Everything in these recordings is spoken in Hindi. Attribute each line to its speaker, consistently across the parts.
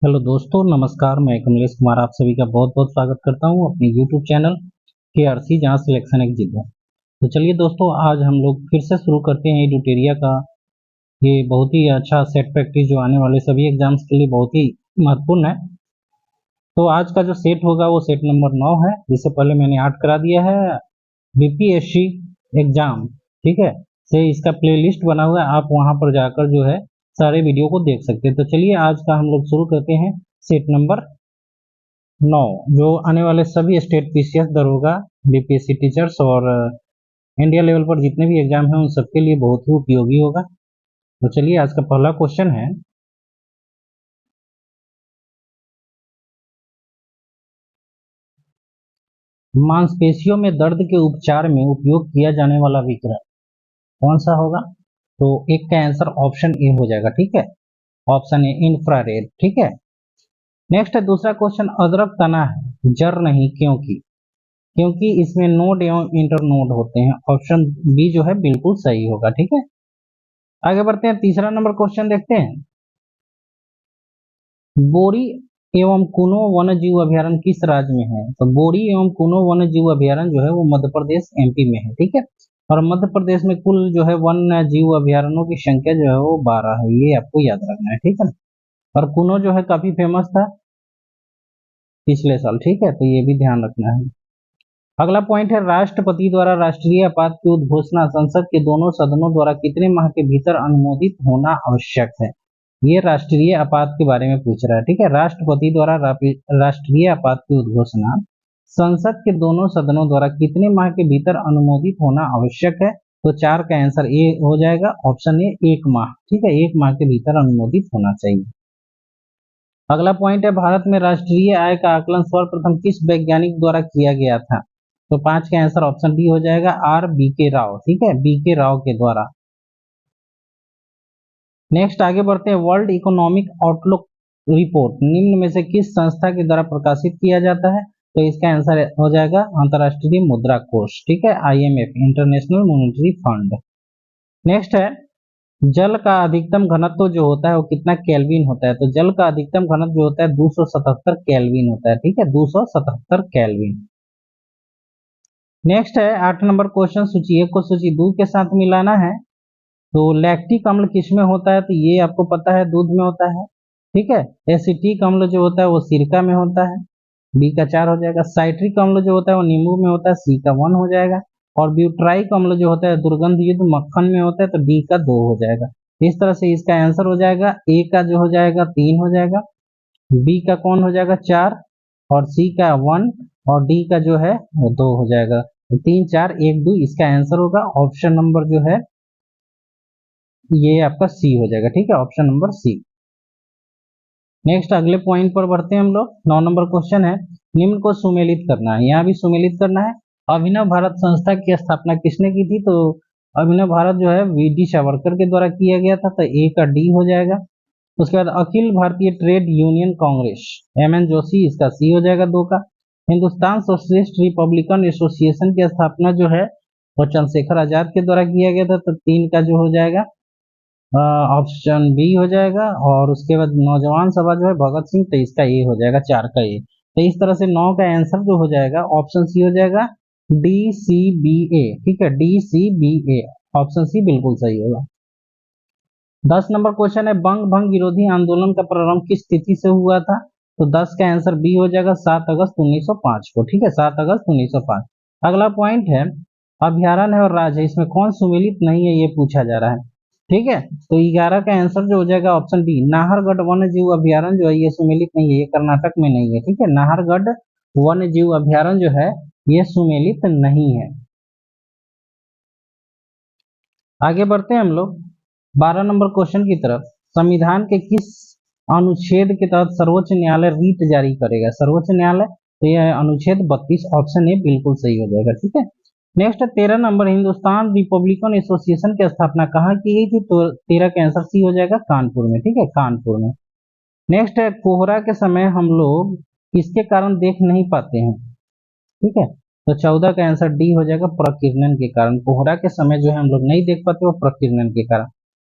Speaker 1: हेलो दोस्तों, नमस्कार। मैं कमलेश कुमार आप सभी का बहुत बहुत स्वागत करता हूं अपने यूट्यूब चैनल KRC, जहां सिलेक्शन एक जिद है। तो चलिए दोस्तों, आज हम लोग फिर से शुरू करते हैं एडुटेरिया का ये बहुत ही अच्छा सेट प्रैक्टिस जो आने वाले सभी एग्जाम्स के लिए बहुत ही महत्वपूर्ण है। तो आज का जो सेट होगा वो सेट नंबर 9 है, जिससे पहले मैंने 8 करा दिया है। BPSC एग्जाम, ठीक है, से इसका प्लेलिस्ट बना हुआ है, आप वहां पर जाकर जो है सारे वीडियो को देख सकते हैं। तो चलिए आज का हम लोग शुरू करते हैं सेट नंबर 9, जो आने वाले सभी स्टेट PCS दरोगा, BPSC टीचर्स और इंडिया लेवल पर जितने भी एग्जाम हैं उन सबके लिए बहुत ही उपयोगी होगा। तो चलिए आज का पहला क्वेश्चन है, मांसपेशियों में दर्द के उपचार में उपयोग किया जाने वाला विकिरण कौन सा होगा? तो एक का आंसर ऑप्शन ए हो जाएगा, ठीक है, ऑप्शन ए इंफ्रारेड, ठीक है। नेक्स्ट है दूसरा क्वेश्चन, अदरक तना है जर नहीं क्योंकि? क्योंकि इसमें नोड एवं इंटरनोड होते हैं, ऑप्शन बी जो है बिल्कुल सही होगा, ठीक है। आगे बढ़ते हैं, तीसरा नंबर क्वेश्चन देखते हैं, बोरी एवं कुनो वन्य जीव अभयारण्य किस राज्य में है? तो बोरी एवं कुनो वन्य जीव अभयारण्य जो है वो मध्य प्रदेश MP में है, ठीक है। और मध्य प्रदेश में कुल जो है वन्य जीव अभयारण्यों की संख्या जो है वो 12 है, ये आपको याद रखना है, ठीक है ना। और कुनो जो है काफी फेमस था पिछले साल, ठीक है, तो ये भी ध्यान रखना है। अगला पॉइंट है, राष्ट्रपति द्वारा राष्ट्रीय आपात की उद्घोषणा संसद के दोनों सदनों द्वारा कितने माह के भीतर अनुमोदित होना आवश्यक है? ये राष्ट्रीय आपात के बारे में पूछ रहा है, ठीक है। राष्ट्रपति द्वारा राष्ट्रीय आपात की उद्घोषणा संसद के दोनों सदनों द्वारा कितने माह के भीतर अनुमोदित होना आवश्यक है? तो 4 का आंसर ए हो जाएगा, ऑप्शन ए 1 माह, ठीक है, 1 माह के भीतर अनुमोदित होना चाहिए। अगला पॉइंट है, भारत में राष्ट्रीय आय का आकलन सर्वप्रथम किस वैज्ञानिक द्वारा किया गया था? तो 5 का आंसर ऑप्शन डी हो जाएगा, RBK राव, ठीक है, BK राव के द्वारा। नेक्स्ट आगे बढ़ते हैं, वर्ल्ड इकोनॉमिक आउटलुक रिपोर्ट निम्न में से किस संस्था के द्वारा प्रकाशित किया जाता है? तो इसका आंसर हो जाएगा अंतरराष्ट्रीय मुद्रा कोष, ठीक है, IMF, international monetary fund. Next है, जल का अधिकतम घनत्व जो होता है वो कितना केल्विन होता है? तो जल का अधिकतम घनत्व जो होता है 277 केल्विन होता है, ठीक है, 277 केल्विन। नेक्स्ट है 8 नंबर क्वेश्चन, सूची 1 को सूची 2 के साथ मिलाना है। तो लैक्टिक अम्ल किसमें होता है? तो ये आपको पता है दूध में होता है, ठीक है। एसिटिक अम्ल जो होता है वो सिरका में होता है, बी का 4 हो जाएगा। साइट्रिक अम्ल जो होता है वो नींबू में होता है, सी का 1 हो जाएगा। और ब्यूट्राइक अम्ल जो होता है दुर्गंध युक्त मक्खन में होता है, तो डी का 2 हो जाएगा। इस तरह से इसका आंसर हो जाएगा, ए का जो हो जाएगा 3 हो जाएगा, बी का कौन हो जाएगा 4, और सी का 1, और डी का जो है वो 2 हो जाएगा। तो 3 4 1 2 इसका आंसर होगा, ऑप्शन नंबर जो है ये आपका सी हो जाएगा, ठीक है, ऑप्शन नंबर सी। नेक्स्ट अगले पॉइंट पर बढ़ते हैं हम लोग, 9 नंबर क्वेश्चन है, निम्न को सुमेलित करना है, यहाँ भी सुमेलित करना है। अभिनव भारत संस्था की स्थापना किसने की थी? तो अभिनव भारत जो है VD सावरकर के द्वारा किया गया था, तो ए का डी हो जाएगा। उसके बाद Akhil Bharatiya trade union Congress, MN Joshi, इसका सी हो जाएगा 2 का। हिंदुस्तान सोशलिस्ट रिपब्लिकन एसोसिएशन की स्थापना जो है वो चंद्रशेखर आजाद के द्वारा किया गया था, तो 3 का जो हो जाएगा ऑप्शन बी हो जाएगा। और उसके बाद नौजवान सभा जो है भगत सिंह, तो इसका ए हो जाएगा, 4 का ए। तो इस तरह से 9 का आंसर जो हो जाएगा ऑप्शन सी हो जाएगा, DCBA, ठीक है, DCBA, ऑप्शन सी बिल्कुल सही होगा। 10 नंबर क्वेश्चन है, बंग भंग विरोधी आंदोलन का प्रारंभ किस तिथि से हुआ था? तो 10 का आंसर बी हो जाएगा, 7 अगस्त 1905 को, ठीक है, 7 अगस्त 1905। अगला पॉइंट है, अभ्यारण्य और राज्य, इसमें कौन सुमेलित नहीं है ये पूछा जा रहा है, ठीक है। तो 11 का आंसर जो हो जाएगा ऑप्शन डी, नाहरगढ़ वन्य जीव अभ्यारण्य जो है ये सुमेलित नहीं है, ये कर्नाटक में नहीं है, ठीक है, नाहरगढ़ वन्य जीव अभ्यारण्य जो है ये सुमेलित नहीं है। आगे बढ़ते हैं हम लोग 12 नंबर क्वेश्चन की तरफ, संविधान के किस अनुच्छेद के तहत सर्वोच्च न्यायालय रीट जारी करेगा? सर्वोच्च न्यायालय, तो यह अनुच्छेद 32, ऑप्शन ए बिल्कुल सही हो जाएगा, ठीक है। Next 13 number, Hindustan Republican association की स्थापना कहाँ की गई थी? तो 13 का आंसर सी हो जाएगा, कानपुर में, ठीक है, कानपुर में। नेक्स्ट है, कोहरा के समय हम लोग किसके कारण देख नहीं पाते हैं? ठीक है, तो 14 का आंसर डी हो जाएगा, प्रकीर्णन के कारण। कोहरा के समय जो है हम लोग नहीं देख पाते वो प्रकीर्णन के कारण।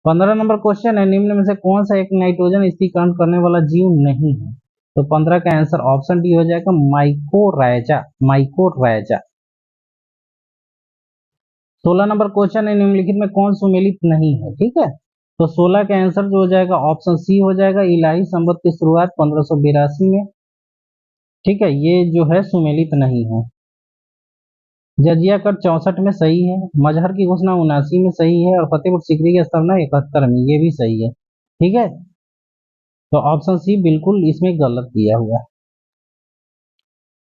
Speaker 1: 15 नंबर क्वेश्चन है, निम्न में से कौन सा एक नाइट्रोजन स्थिरीकरण करने वाला जीव नहीं है? तो 15 का आंसर ऑप्शन डी हो जाएगा माइकोराइजा, माइकोराइजा। 16 नंबर क्वेश्चन है, निम्नलिखित में कौन सुमेलित नहीं है? ठीक है, तो 16 का आंसर जो हो जाएगा ऑप्शन सी हो जाएगा, इलाही संवत की शुरुआत 1582 में। ठीक है, ये जो है सुमेलित नहीं है। जजिया कट 64 में सही है, मजहर की घोषणा 79 में सही है, और फतेहपुर सीकरी की स्थापना 71 में, ये भी सही है। ठीक है, तो ऑप्शन सी बिल्कुल इसमें गलत दिया हुआ है।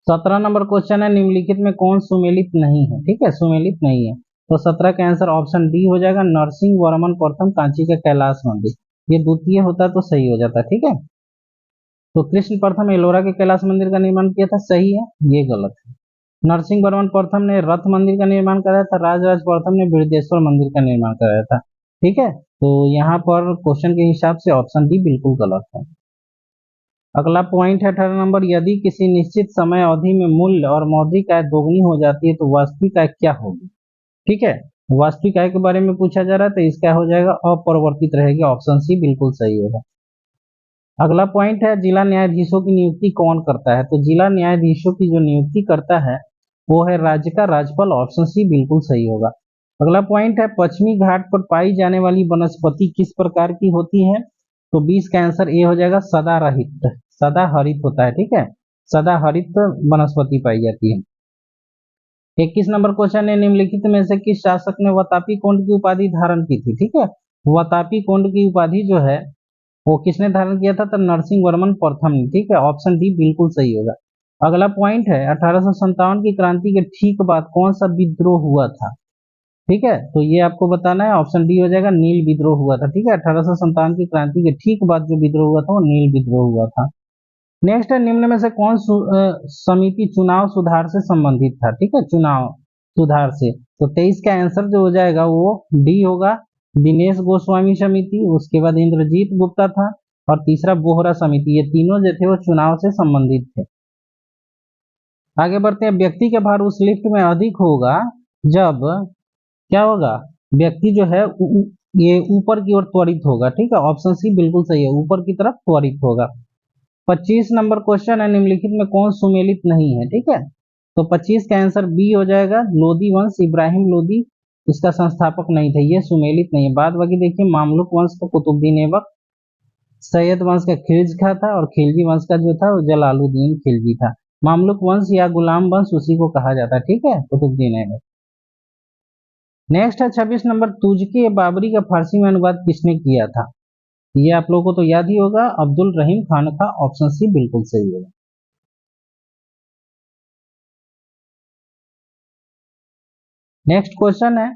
Speaker 1: 17 नंबर क्वेश्चन है, निम्नलिखित में कौन सुमेलित नहीं है? ठीक है, सुमेलित नहीं है, तो 17 का आंसर ऑप्शन डी हो जाएगा, नरसिंह वर्मन प्रथम कांची का कैलाश मंदिर। ये द्वितीय होता तो सही हो जाता। ठीक है, तो कृष्ण प्रथम एलोरा के कैलाश मंदिर का निर्माण किया था, सही है, ये गलत है। नरसिंह वर्मन प्रथम ने रथ मंदिर का निर्माण कराया था, राजराज प्रथम ने बृहदेश्वर मंदिर का निर्माण कराया था। ठीक है, तो यहाँ पर क्वेश्चन के हिसाब से ऑप्शन डी बिल्कुल गलत है। अगला पॉइंट है 18 नंबर, यदि किसी निश्चित समय अवधि में मूल्य और मौद्रिक आय दोगुनी हो जाती है तो वास्तविक आय क्या होगी? ठीक है, वास्तविक आय के बारे में पूछा जा रहा है, तो इसका हो जाएगा अपरिवर्तित रहेगी, ऑप्शन सी बिल्कुल सही होगा। अगला पॉइंट है, जिला न्यायाधीशों की नियुक्ति कौन करता है? तो जिला न्यायाधीशों की जो नियुक्ति करता है वो है राज्य का राज्यपाल, ऑप्शन सी बिल्कुल सही होगा। अगला पॉइंट है, पश्चिमी घाट पर पाई जाने वाली वनस्पति किस प्रकार की होती है? तो 20 का आंसर ए हो जाएगा, सदाहरित, सदाहरित होता है। ठीक है, सदाहरित वनस्पति पाई जाती है। 21 नंबर क्वेश्चन है, निम्नलिखित में से किस शासक ने वतापी कुंड की उपाधि धारण की थी? ठीक है, वतापी कुंड की उपाधि जो है वो किसने धारण किया था? तो नरसिंह वर्मन प्रथम ने। ठीक है, ऑप्शन डी बिल्कुल सही होगा। अगला पॉइंट है, 1857 की क्रांति के ठीक बाद कौन सा विद्रोह हुआ था? ठीक है, तो ये आपको बताना है, ऑप्शन डी हो जाएगा, नील विद्रोह हुआ था। ठीक है, 1857 की क्रांति के ठीक बाद जो विद्रोह हुआ था वो नील विद्रोह हुआ था। नेक्स्ट है, निम्न में से कौन समिति चुनाव सुधार से संबंधित था? ठीक है, चुनाव सुधार से, तो 23 का आंसर जो हो जाएगा वो डी होगा, दिनेश गोस्वामी समिति, उसके बाद इंद्रजीत गुप्ता था, और तीसरा बोहरा समिति। ये तीनों जो थे वो चुनाव से संबंधित थे। आगे बढ़ते हैं, व्यक्ति का भार उस लिफ्ट में अधिक होगा जब क्या होगा? व्यक्ति जो है ये ऊपर की ओर त्वरित होगा। ठीक है, ऑप्शन सी बिल्कुल सही है, ऊपर की तरफ त्वरित होगा। 25 नंबर क्वेश्चन है, निम्नलिखित में कौन सुमेलित नहीं है? ठीक है, तो 25 का आंसर बी हो जाएगा, लोदी वंश, इब्राहिम लोदी इसका संस्थापक नहीं था, ये सुमेलित नहीं है। बाद बाकी देखिए, मामलुक वंश का कुतुबुद्दीन ऐबक, सैयद वंश का खिलजी खा था, और खिलजी वंश का जो था वो जलालुद्दीन खिलजी था। मामलुक वंश या गुलाम वंश उसी को कहा जाता है। ठीक है, कुतुबुद्दीन ऐबक। नेक्स्ट है 26 नंबर, तुझके बाबरी का फारसी में अनुवाद किसने किया था? ये आप लोगों को तो याद ही होगा, अब्दुल रहीम खान का, ऑप्शन सी बिल्कुल सही होगा। नेक्स्ट क्वेश्चन है,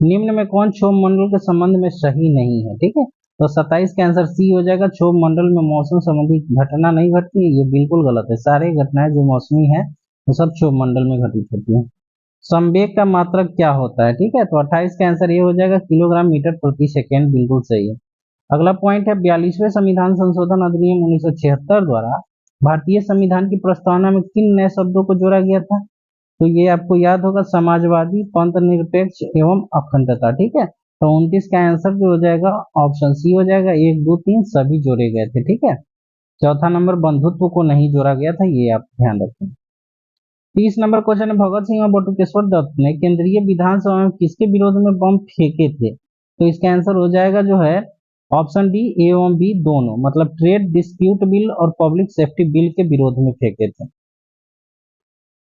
Speaker 1: निम्न में कौन क्षोभ मंडल के संबंध में सही नहीं है? ठीक है, तो 27 का आंसर सी हो जाएगा, क्षोभ मंडल में मौसम संबंधी घटना नहीं घटती है, ये बिल्कुल गलत है। सारे घटनाएं जो मौसमी है वो सब क्षोभ मंडल में घटित होती है। संवेग का मात्रक क्या होता है? ठीक है, तो 28 का आंसर ये हो जाएगा, किलोग्राम मीटर प्रति सेकेंड, बिल्कुल सही है। अगला पॉइंट है, 42वें संविधान संशोधन अधिनियम 1976 द्वारा भारतीय संविधान की प्रस्तावना में किन नए शब्दों को जोड़ा गया था? तो ये आपको याद होगा, समाजवादी, पंथ निरपेक्ष एवं अखंडता। ठीक है, तो 29 का आंसर जो हो जाएगा ऑप्शन सी हो जाएगा, 1 2 3 सभी जोड़े गए थे। ठीक है, चौथा नंबर बंधुत्व को नहीं जोड़ा गया था, ये आप ध्यान रखें। 30 नंबर क्वेश्चन है, भगत सिंह और बटुकेश्वर दत्त ने केंद्रीय विधानसभा में किसके विरोध में बम फेंके थे? तो इसका आंसर हो जाएगा जो है ऑप्शन डी, ए एवं बी दोनों, मतलब ट्रेड डिस्प्यूट बिल और पब्लिक सेफ्टी बिल के विरोध में फेंके थे।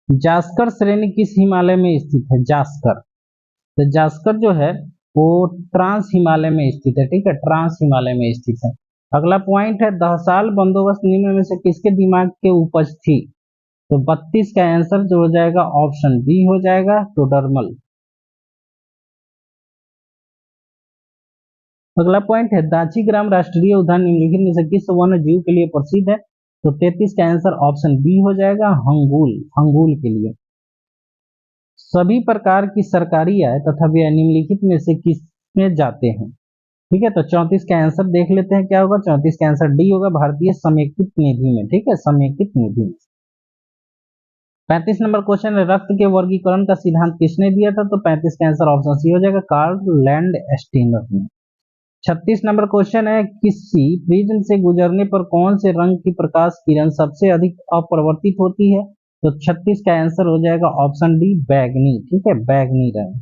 Speaker 1: जास्कर श्रेणी किस हिमालय में स्थित है? जास्कर, तो जास्कर जो है वो ट्रांस हिमालय में स्थित है। ठीक है, ट्रांस हिमालय में स्थित है। अगला पॉइंट है, दहसाल बंदोबस्त निम्न में से किसके दिमाग के उपज थी? तो 32 का आंसर जो हो जाएगा ऑप्शन बी हो जाएगा, टोडरमल। अगला पॉइंट है, दांची ग्राम राष्ट्रीय उद्यान निम्नलिखित में से किस वन्य जीव के लिए प्रसिद्ध है? तो 33 का आंसर ऑप्शन बी हो जाएगा, हंगूल, हंगूल के लिए। सभी प्रकार की सरकारी आय तथा व्यय निम्नलिखित में से किस में जाते हैं? ठीक है, तो 34 का आंसर देख लेते हैं क्या होगा। 34 का आंसर डी होगा, भारतीय समेकित निधि में। ठीक है, समेकित निधि में। 35 नंबर क्वेश्चन है, रक्त के वर्गीकरण का सिद्धांत किसने दिया था? तो 35 का आंसर ऑप्शन सी हो जाएगा, कार्ल लैंड स्टीनर ने। 36 नंबर क्वेश्चन है, किसी प्रिज्म से गुजरने पर कौन से रंग की प्रकाश किरण सबसे अधिक अपरिवर्तित होती है? तो 36 का आंसर हो जाएगा ऑप्शन डी, बैगनी। ठीक है, बैगनी रंग।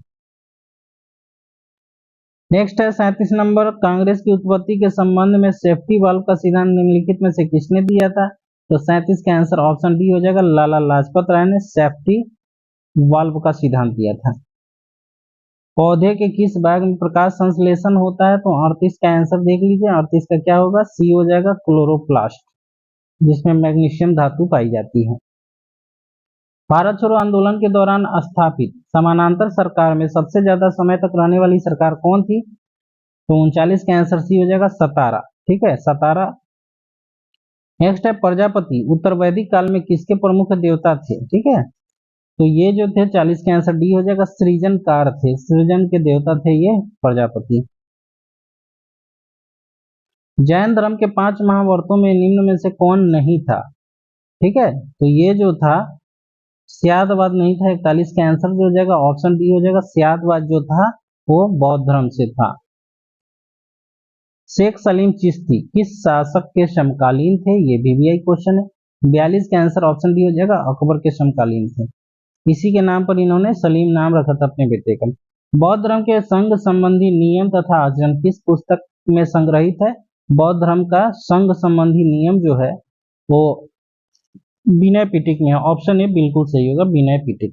Speaker 1: नेक्स्ट है 37 नंबर, कांग्रेस की उत्पत्ति के संबंध में सेफ्टी वाल्व का सिद्धांत निम्नलिखित में से किसने दिया था? तो 37 का आंसर ऑप्शन डी हो जाएगा, लाला लाजपत राय ने सेफ्टी वाल्व का सिद्धांत दिया था। पौधे के किस भाग में प्रकाश संश्लेषण होता है? तो 38 का आंसर देख लीजिए, 38 का क्या होगा, सी हो जाएगा, क्लोरोप्लास्ट, जिसमें मैग्नीशियम धातु पाई जाती है। भारत छोड़ो आंदोलन के दौरान स्थापित समानांतर सरकार में सबसे ज्यादा समय तक रहने वाली सरकार कौन थी? तो 39 का आंसर सी हो जाएगा, सतारा। ठीक है, सतारा। नेक्स्ट है, प्रजापति उत्तर वैदिक काल में किसके प्रमुख देवता थे? ठीक है, तो ये जो थे 40 का आंसर डी हो जाएगा, सृजनकार थे, सृजन के देवता थे ये प्रजापति। जैन धर्म के 5 महाव्रतों में निम्न में से कौन नहीं था? ठीक है, तो ये जो था स्यादवाद नहीं था, 41 का आंसर जो हो जाएगा ऑप्शन डी हो जाएगा, स्यादवाद जो था वो बौद्ध धर्म से था। शेख सलीम चिश्ती किस शासक के समकालीन थे? ये बीबीआई क्वेश्चन है। 42 का आंसर ऑप्शन डी हो जाएगा, अकबर के समकालीन थे। इसी के नाम पर इन्होंने सलीम नाम रखा था अपने बेटे का। बौद्ध धर्म के संघ संबंधी नियम तथा आचरण किस पुस्तक में संग्रहित है? बौद्ध धर्म का संघ संबंधी नियम जो है वो विनय पिटक में है, ऑप्शन ए बिल्कुल सही होगा, विनय पिटक।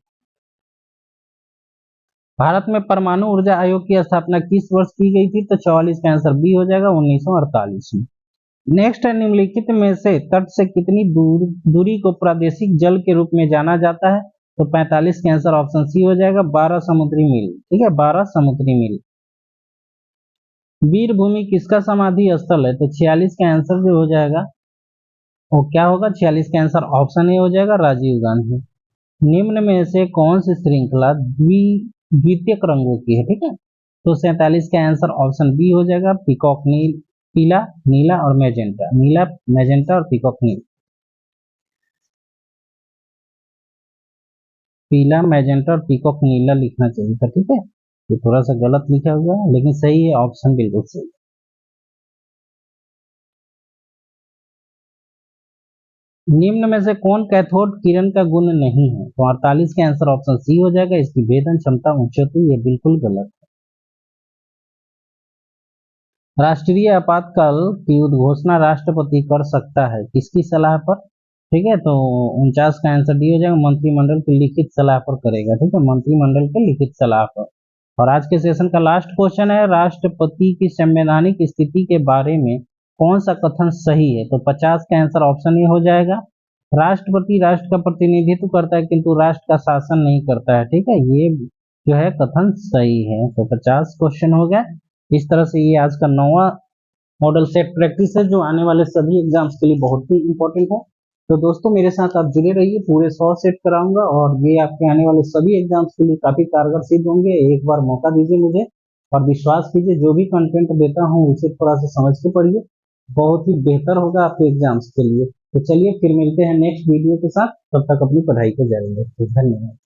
Speaker 1: भारत में परमाणु ऊर्जा आयोग की स्थापना किस वर्ष की गई थी? तो 44 का आंसर बी हो जाएगा, 1948 में। नेक्स्ट है, निम्नलिखित में से तट से कितनी दूरी को प्रादेशिक जल के रूप में जाना जाता है? तो 45 का आंसर ऑप्शन सी हो जाएगा, 12 समुद्री मील। ठीक है, 12 समुद्री मील। वीरभूमि किसका समाधि स्थल है? तो 46 का आंसर जो हो जाएगा वो क्या होगा, 46 का आंसर ऑप्शन ए हो जाएगा, राजीव गांधी। निम्न में से कौन सी श्रृंखला द्वितीयक रंगों की है? ठीक है, तो 47 का आंसर ऑप्शन बी हो जाएगा, पीकॉक नील, पीला, नीला और मैजेंटा, नीला, मैजेंटा और पीकॉक नील। पीला, मैजेंटा और पीकॉक नीला लिखना चाहिए था। ठीक है, ये थोड़ा सा गलत लिखा हुआ है लेकिन सही है, ऑप्शन बिल्कुल सही। निम्न में से कौन कैथोड किरण का गुण नहीं है? तो 48 का आंसर ऑप्शन सी हो जाएगा, इसकी भेदन क्षमता उच्च होती है, ये बिल्कुल गलत है। राष्ट्रीय आपातकाल की उद्घोषणा राष्ट्रपति कर सकता है, किसकी सलाह पर? ठीक है, तो 49 का आंसर डी हो जाएगा, मंत्रिमंडल की लिखित सलाह पर करेगा। ठीक है, मंत्रिमंडल की लिखित सलाह पर। और आज के सेशन का लास्ट क्वेश्चन है, राष्ट्रपति की संवैधानिक स्थिति के बारे में कौन सा कथन सही है? तो 50 का आंसर ऑप्शन ए हो जाएगा, राष्ट्रपति राष्ट्र का प्रतिनिधित्व करता है किंतु राष्ट्र का शासन नहीं करता है। ठीक है, ये जो है कथन सही है। तो 50 क्वेश्चन हो गया। इस तरह से ये आज का 9वां मॉडल सेट प्रैक्टिस है, जो आने वाले सभी एग्जाम्स के लिए बहुत ही इंपॉर्टेंट है। तो दोस्तों मेरे साथ आप जुड़े रहिए, पूरे 100 सेट कराऊंगा और ये आपके आने वाले सभी एग्जाम्स के लिए काफी कारगर सिद्ध होंगे। एक बार मौका दीजिए मुझे और विश्वास कीजिए, जो भी कंटेंट देता हूँ उसे थोड़ा सा समझ के पढ़िए, बहुत ही बेहतर होगा आपके एग्जाम्स के लिए। तो चलिए फिर मिलते हैं नेक्स्ट वीडियो के साथ, तब तक अपनी पढ़ाई को जारी रखिए। धन्यवाद।